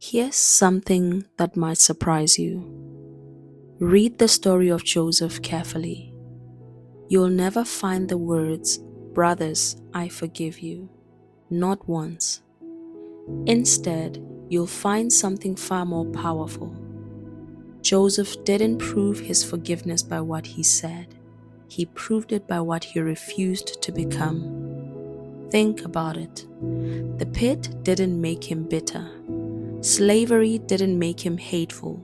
Here's something that might surprise you. Read the story of Joseph carefully. You'll never find the words, "Brothers, I forgive you," not once. Instead, you'll find something far more powerful. Joseph didn't prove his forgiveness by what he said. He proved it by what he refused to become. Think about it. The pit didn't make him bitter. Slavery didn't make him hateful.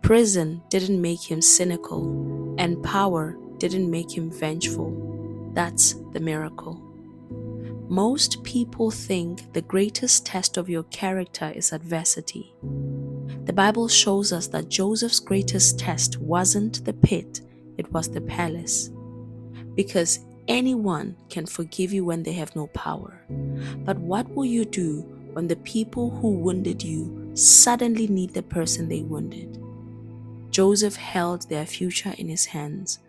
Prison didn't make him cynical. And power didn't make him vengeful. That's the miracle. Most people think the greatest test of your character is adversity. The Bible shows us that Joseph's greatest test wasn't the pit, it was the palace. Because anyone can forgive you when they have no power. But what will you do when the people who wounded you suddenly need the person they wounded? Joseph held their future in his hands.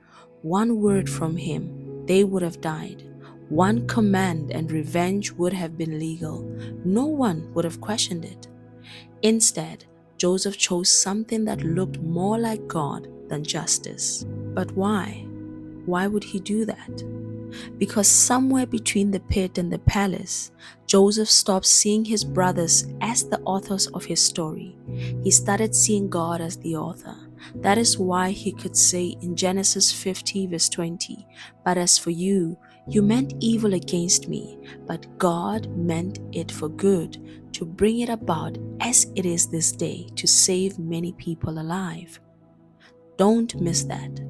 One word from him, they would have died. One command and revenge would have been legal. No one would have questioned it. Instead, Joseph chose something that looked more like God than justice. But why? Why would he do that? Because somewhere between the pit and the palace, Joseph stopped seeing his brothers as the authors of his story. He started seeing God as the author. That is why he could say in Genesis 50 verse 20, "But as for you, you meant evil against me, but God meant it for good, to bring it about as it is this day, to save many people alive." Don't miss that.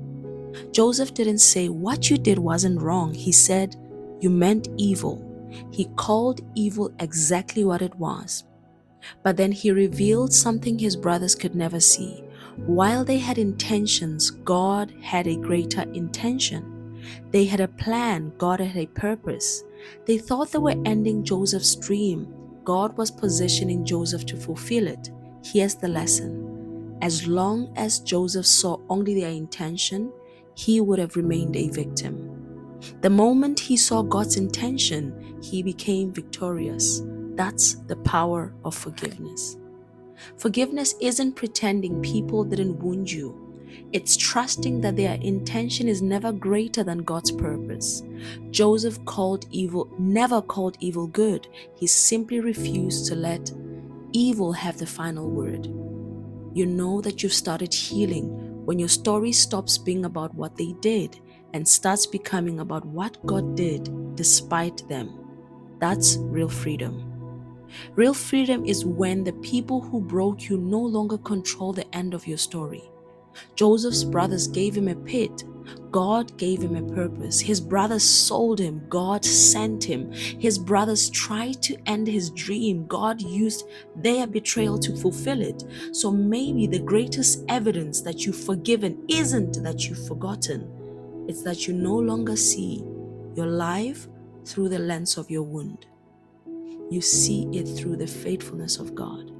Joseph didn't say what you did wasn't wrong. He said you meant evil. He called evil exactly what it was. But then he revealed something his brothers could never see. While they had intentions, God had a greater intention. They had a plan, God had a purpose. They thought they were ending Joseph's dream. God was positioning Joseph to fulfill it. Here's the lesson. As long as Joseph saw only their intention, he would have remained a victim. The moment he saw God's intention, he became victorious. That's the power of forgiveness. Forgiveness isn't pretending people didn't wound you. It's trusting that their intention is never greater than God's purpose. Joseph never called evil good. He simply refused to let evil have the final word. You know that you've started healing when your story stops being about what they did and starts becoming about what God did despite them. That's real freedom. Real freedom is when the people who broke you no longer control the end of your story. Joseph's brothers gave him a pit. God gave him a purpose. His brothers sold him. God sent him. His brothers tried to end his dream. God used their betrayal to fulfill it. So maybe the greatest evidence that you've forgiven isn't that you've forgotten. It's that you no longer see your life through the lens of your wound. You see it through the faithfulness of God.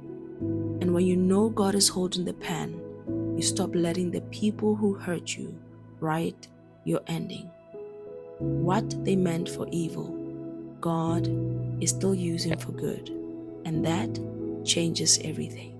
And when you know God is holding the pen, you stop letting the people who hurt you write your ending. What they meant for evil, God is still using for good. And that changes everything.